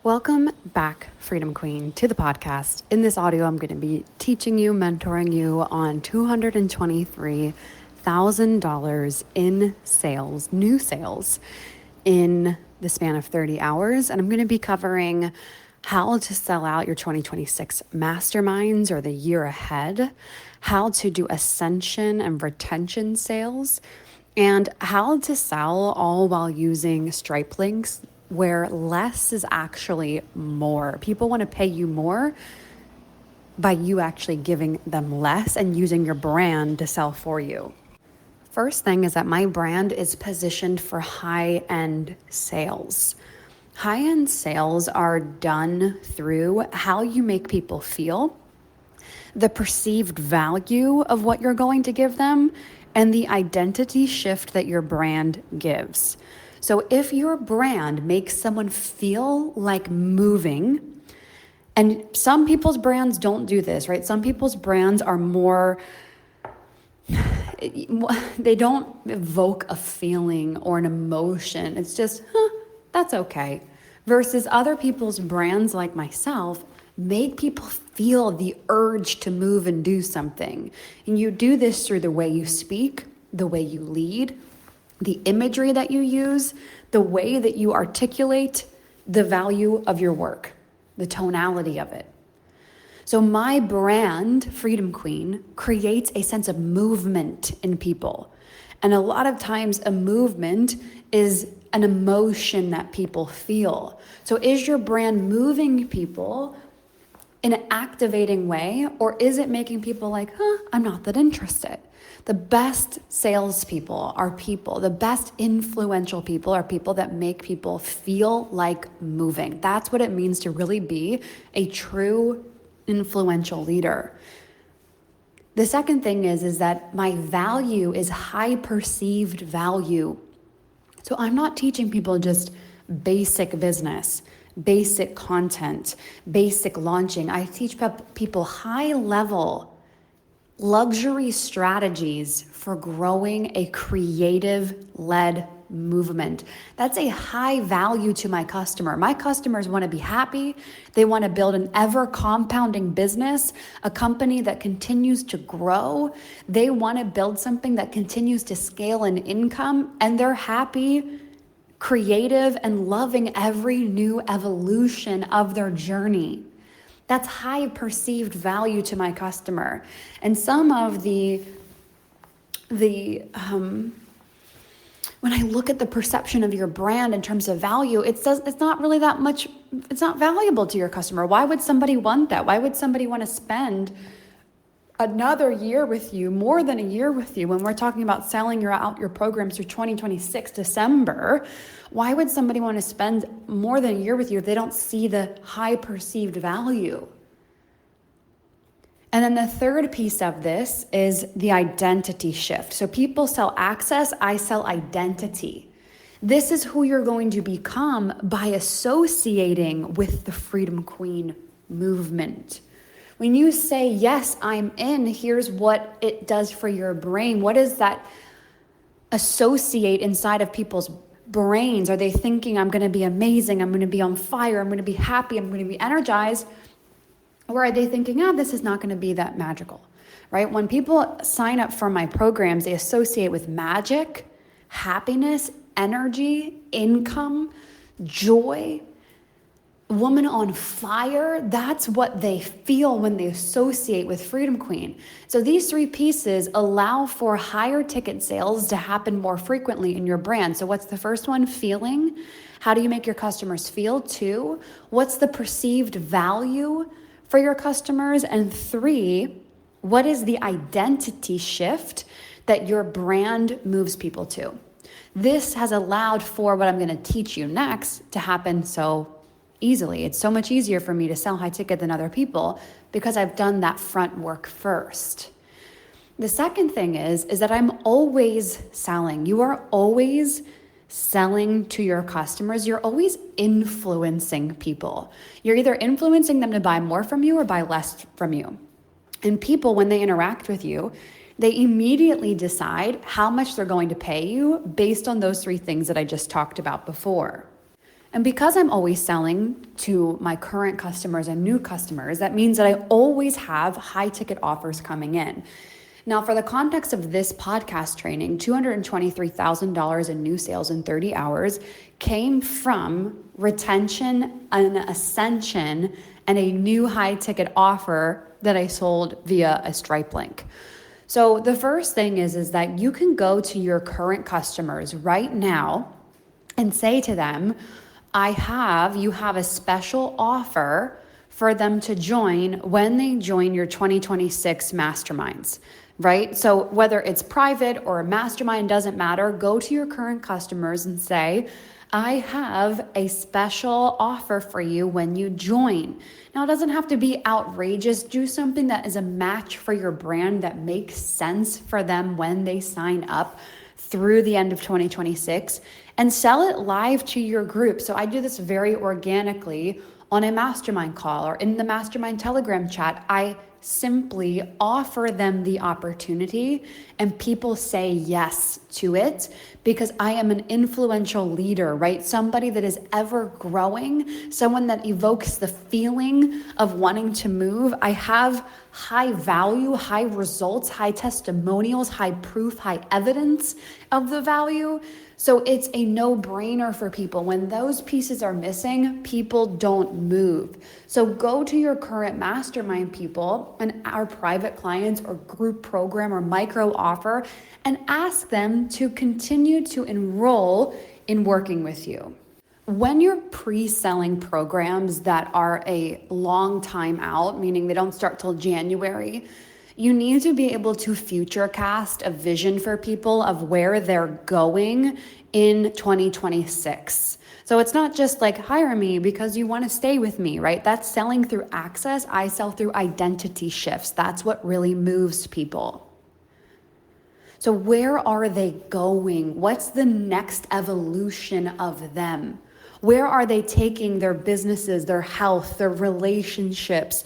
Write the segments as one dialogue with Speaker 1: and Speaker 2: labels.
Speaker 1: Welcome back, Freedom Queen, to the podcast. In this audio, I'm going to be teaching you, mentoring you on $223,000 in sales, new sales, in the span of 30 hours. And I'm going to be covering how to sell out your 2026 masterminds or the year ahead, how to do ascension and retention sales, and how to sell all while using Stripe links, where less is actually more. People want to pay you more by you actually giving them less and using your brand to sell for you. First thing is that my brand is positioned for high-end sales. High-end sales are done through how you make people feel, the perceived value of what you're going to give them, and the identity shift that your brand gives. So if your brand makes someone feel like moving, and some people's brands don't do this, right? Some people's brands are more, they don't evoke a feeling or an emotion. It's just, that's okay. Versus other people's brands like myself make people feel the urge to move and do something. And you do this through the way you speak, the way you lead, the imagery that you use, the way that you articulate the value of your work, the tonality of it. So my brand, Freedom Queen, creates a sense of movement in people. And a lot of times a movement is an emotion that people feel. So is your brand moving people in an activating way, or is it making people like, I'm not that interested? The best salespeople are people, the best influential people are people that make people feel like moving. That's what it means to really be a true influential leader. The second thing is that my value is high perceived value. So I'm not teaching people just basic business, basic content, basic launching. I teach people high level luxury strategies for growing a creative-led movement. That's a high value to my customer. My customers want to be happy. They want to build an ever compounding business, a company that continues to grow. They want to build something that continues to scale in income, and they're happy, creative, and loving every new evolution of their journey. That's high perceived value to my customer. And some of when I look at the perception of your brand in terms of value, it's not really that much, it's not valuable to your customer. Why would somebody want that? Why would somebody want to spend another year with you, more than a year with you, when we're talking about selling your programs through 2026 December? Why would somebody want to spend more than a year with you if they don't see the high perceived value? And then the third piece of this is the identity shift. So people sell access, I sell identity. This is who you're going to become by associating with the Freedom Queen movement. When you say, yes, I'm in, here's what it does for your brain. What does that associate inside of people's brains? Are they thinking, I'm going to be amazing, I'm going to be on fire, I'm going to be happy, I'm going to be energized? Or are they thinking, this is not going to be that magical, right? When people sign up for my programs, they associate with magic, happiness, energy, income, joy, woman on fire. That's what they feel when they associate with Freedom Queen. So these three pieces allow for higher ticket sales to happen more frequently in your brand. So what's the first one? Feeling. How do you make your customers feel? 2, what's the perceived value for your customers? And 3, what is the identity shift that your brand moves people to? This has allowed for what I'm going to teach you next to happen so easily. It's so much easier for me to sell high ticket than other people because I've done that front work first. The second thing is that I'm always selling. You are always selling to your customers. You're always influencing people. You're either influencing them to buy more from you or buy less from you. And people, when they interact with you, they immediately decide how much they're going to pay you based on those 3 things that I just talked about before. And because I'm always selling to my current customers and new customers, that means that I always have high ticket offers coming in. Now, for the context of this podcast training, $223,000 in new sales in 30 hours came from retention, an ascension, and a new high ticket offer that I sold via a Stripe link. So the first thing is that you can go to your current customers right now and say to them, you have a special offer for them to join when they join your 2026 masterminds, right? So whether it's private or a mastermind, doesn't matter. Go to your current customers and say, I have a special offer for you when you join. Now, it doesn't have to be outrageous. Do something that is a match for your brand that makes sense for them when they sign up through the end of 2026, and sell it live to your group. So I do this very organically on a mastermind call or in the mastermind Telegram chat. I simply offer them the opportunity and people say yes to it because I am an influential leader, right? Somebody that is ever growing, someone that evokes the feeling of wanting to move. I have high value, high results, high testimonials, high proof, high evidence of the value. So it's a no-brainer for people. When those pieces are missing, people don't move. So go to your current mastermind people and our private clients or group program or micro offer and ask them to continue to enroll in working with you. When you're pre-selling programs that are a long time out, meaning they don't start till January, you need to be able to future cast a vision for people of where they're going in 2026. So it's not just like hire me because you want to stay with me, right? That's selling through access. I sell through identity shifts. That's what really moves people. So where are they going? What's the next evolution of them? Where are they taking their businesses, their health, their relationships?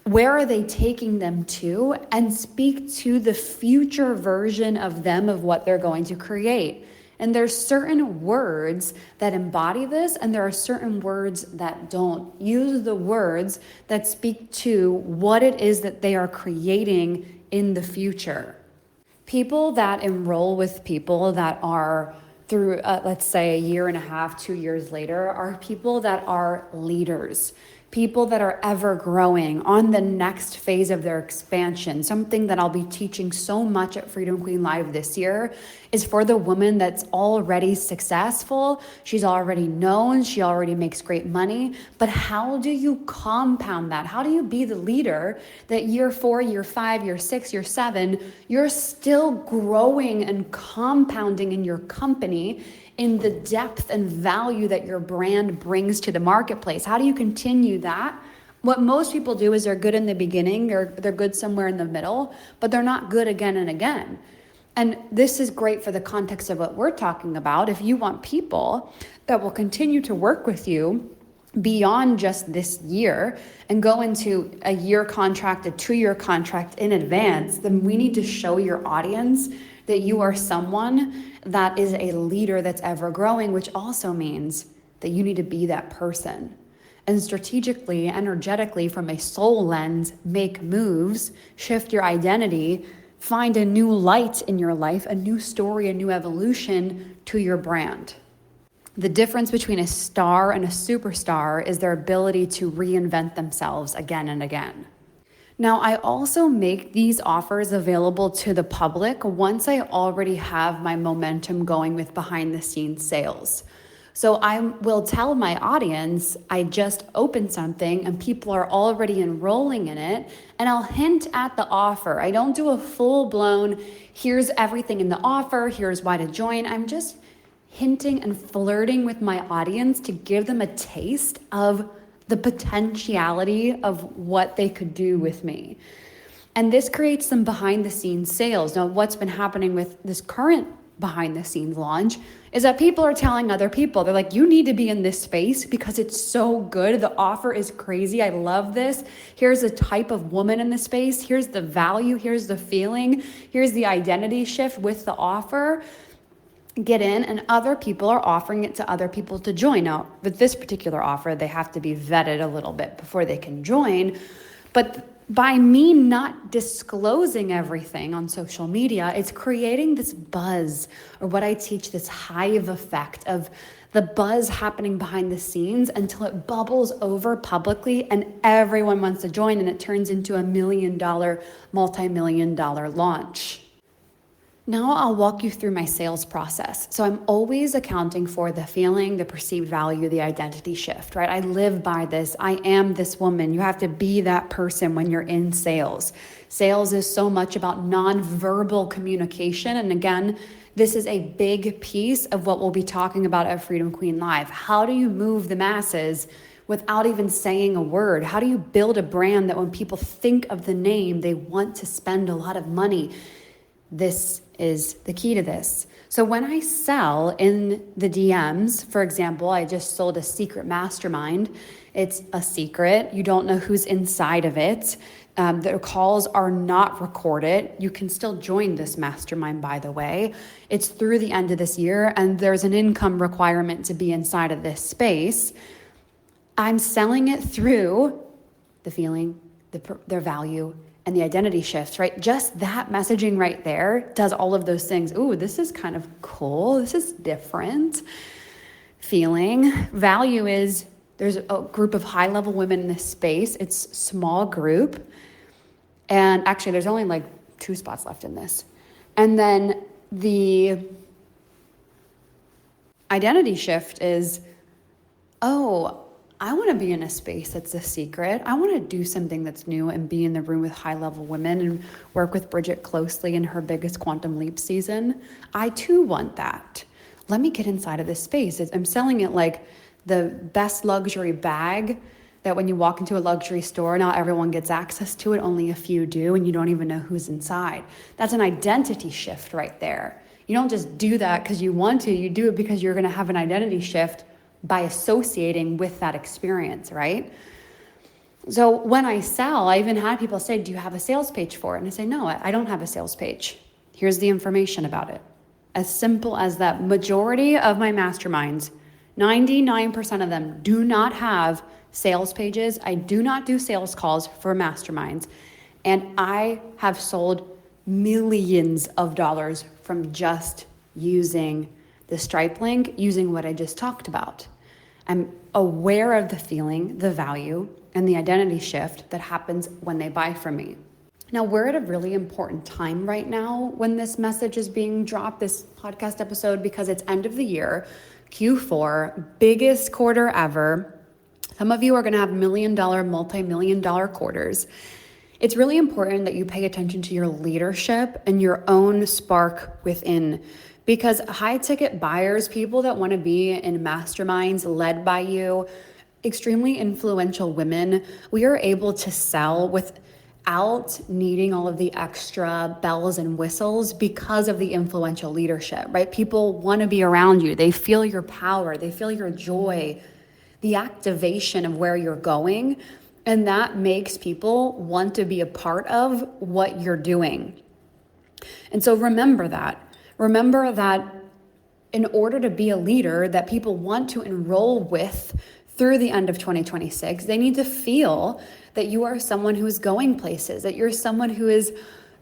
Speaker 1: Where are they taking them to? And speak to the future version of them of what they're going to create. And there's certain words that embody this, and there are certain words that don't. Use the words that speak to what it is that they are creating in the future. People that enroll with people that are through, let's say, a year and a half, 2 years later, are people that are leaders. People that are ever growing on the next phase of their expansion. Something that I'll be teaching so much at Freedom Queen Live this year is for the woman that's already successful. She's already known, she already makes great money, but how do you compound that? How do you be the leader that year 4, year 5, year 6, year 7, you're still growing and compounding in your company in the depth and value that your brand brings to the marketplace? How do you continue that? What most people do is they're good in the beginning, or they're good somewhere in the middle, but they're not good again and again. And this is great for the context of what we're talking about. If you want people that will continue to work with you beyond just this year and go into a year contract, a 2-year contract in advance, then we need to show your audience that you are someone that is a leader that's ever growing, which also means that you need to be that person. And strategically, energetically, from a soul lens, make moves, shift your identity, find a new light in your life, a new story, a new evolution to your brand. The difference between a star and a superstar is their ability to reinvent themselves again and again. Now, I also make these offers available to the public once I already have my momentum going with behind the scenes sales. So I will tell my audience, I just opened something and people are already enrolling in it, and I'll hint at the offer. I don't do a full blown, here's everything in the offer, here's why to join. I'm just hinting and flirting with my audience to give them a taste of the potentiality of what they could do with me. And this creates some behind the scenes sales. Now, what's been happening with this current behind the scenes launch is that people are telling other people, they're like, you need to be in this space because it's so good. The offer is crazy. I love this. Here's the type of woman in the space. Here's the value. Here's the feeling. Here's the identity shift with the offer. get in, and other people are offering it to other people to join. Now, with this particular offer, they have to be vetted a little bit before they can join. But by me not disclosing everything on social media, it's creating this buzz, or what I teach, this hive effect of the buzz happening behind the scenes until it bubbles over publicly and everyone wants to join, and it turns into $1 million, multi-million dollar launch. Now I'll walk you through my sales process. So I'm always accounting for the feeling, the perceived value, the identity shift, right? I live by this. I am this woman. You have to be that person when you're in sales. Sales is so much about nonverbal communication. And again, this is a big piece of what we'll be talking about at Freedom Queen Live. How do you move the masses without even saying a word? How do you build a brand that when people think of the name, they want to spend a lot of money? This is the key to this. So when I sell in the DMs, for example, I just sold a secret mastermind. It's a secret. You don't know who's inside of it. The calls are not recorded. You can still join this mastermind, by the way. It's through the end of this year, and there's an income requirement to be inside of this space. I'm selling it through the feeling, their value, and the identity shifts, right? Just that messaging right there does all of those things. Ooh, this is kind of cool. This is different. Feeling. Value is there's a group of high-level women in this space. It's a small group. And actually, there's only like 2 spots left in this. And then the identity shift is, oh, I want to be in a space that's a secret. I want to do something that's new and be in the room with high-level women and work with Bridget closely in her biggest quantum leap season. I too want that. Let me get inside of this space. I'm selling it like the best luxury bag that when you walk into a luxury store, not everyone gets access to it, only a few do, and you don't even know who's inside. That's an identity shift right there. You don't just do that because you want to, you do it because you're going to have an identity shift by associating with that experience, right? So when I sell, I even had people say, do you have a sales page for it? And I say, no, I don't have a sales page. Here's the information about it. As simple as that. Majority of my masterminds, 99% of them do not have sales pages. I do not do sales calls for masterminds. And I have sold millions of dollars from just using the Stripe link, using what I just talked about. I'm aware of the feeling, the value, and the identity shift that happens when they buy from me. Now, we're at a really important time right now when this message is being dropped, this podcast episode, because it's end of the year, Q4, biggest quarter ever. Some of you are going to have $1 million, multi-million dollar quarters. It's really important that you pay attention to your leadership and your own spark within. Because high ticket buyers, people that want to be in masterminds led by you, extremely influential women, we are able to sell without needing all of the extra bells and whistles because of the influential leadership, right? People want to be around you. They feel your power. They feel your joy, the activation of where you're going. And that makes people want to be a part of what you're doing. And so remember that. Remember that in order to be a leader that people want to enroll with through the end of 2026, they need to feel that you are someone who is going places, that you're someone who is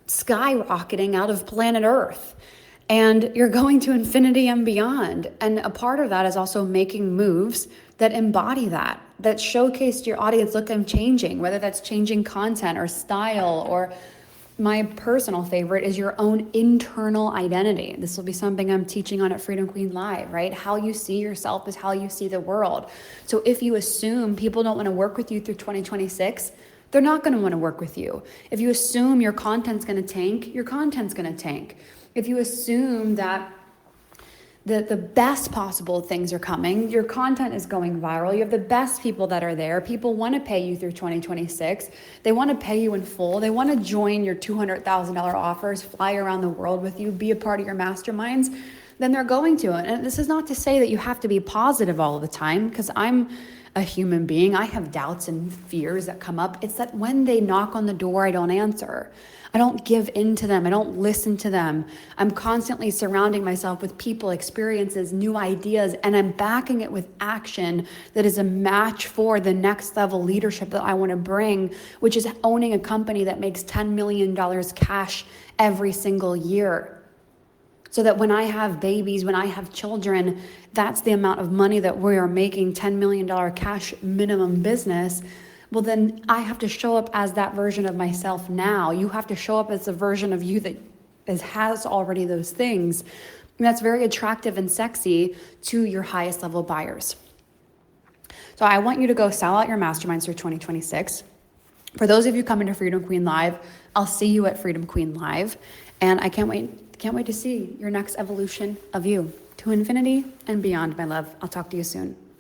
Speaker 1: skyrocketing out of planet Earth, and you're going to infinity and beyond. And a part of that is also making moves that embody that showcase to your audience, look, I'm changing, whether that's changing content or style, or my personal favorite is your own internal identity. This will be something I'm teaching on at Freedom Queen Live, right? How you see yourself is how you see the world. So if you assume people don't want to work with you through 2026, they're not going to want to work with you. If you assume your content's going to tank, your content's going to tank. If you assume that the best possible things are coming, your content is going viral, you have the best people that are there, people want to pay you through 2026, they want to pay you in full, they want to join your $200,000 offers, fly around the world with you, be a part of your masterminds, then they're going to. And this is not to say that you have to be positive all the time, because I'm a human being. I have doubts and fears that come up. It's that when they knock on the door, I don't answer. I don't give in to them. I don't listen to them. I'm constantly surrounding myself with people, experiences, new ideas, and I'm backing it with action that is a match for the next level leadership that I want to bring, which is owning a company that makes $10 million cash every single year. So that when I have babies, when I have children, that's the amount of money that we are making, $10 million cash minimum business. Well, then I have to show up as that version of myself now. You have to show up as a version of you that has already those things. And that's very attractive and sexy to your highest level buyers. So I want you to go sell out your masterminds for 2026. For those of you coming to Freedom Queen Live, I'll see you at Freedom Queen Live. And I can't wait to see your next evolution of you to infinity and beyond, my love. I'll talk to you soon.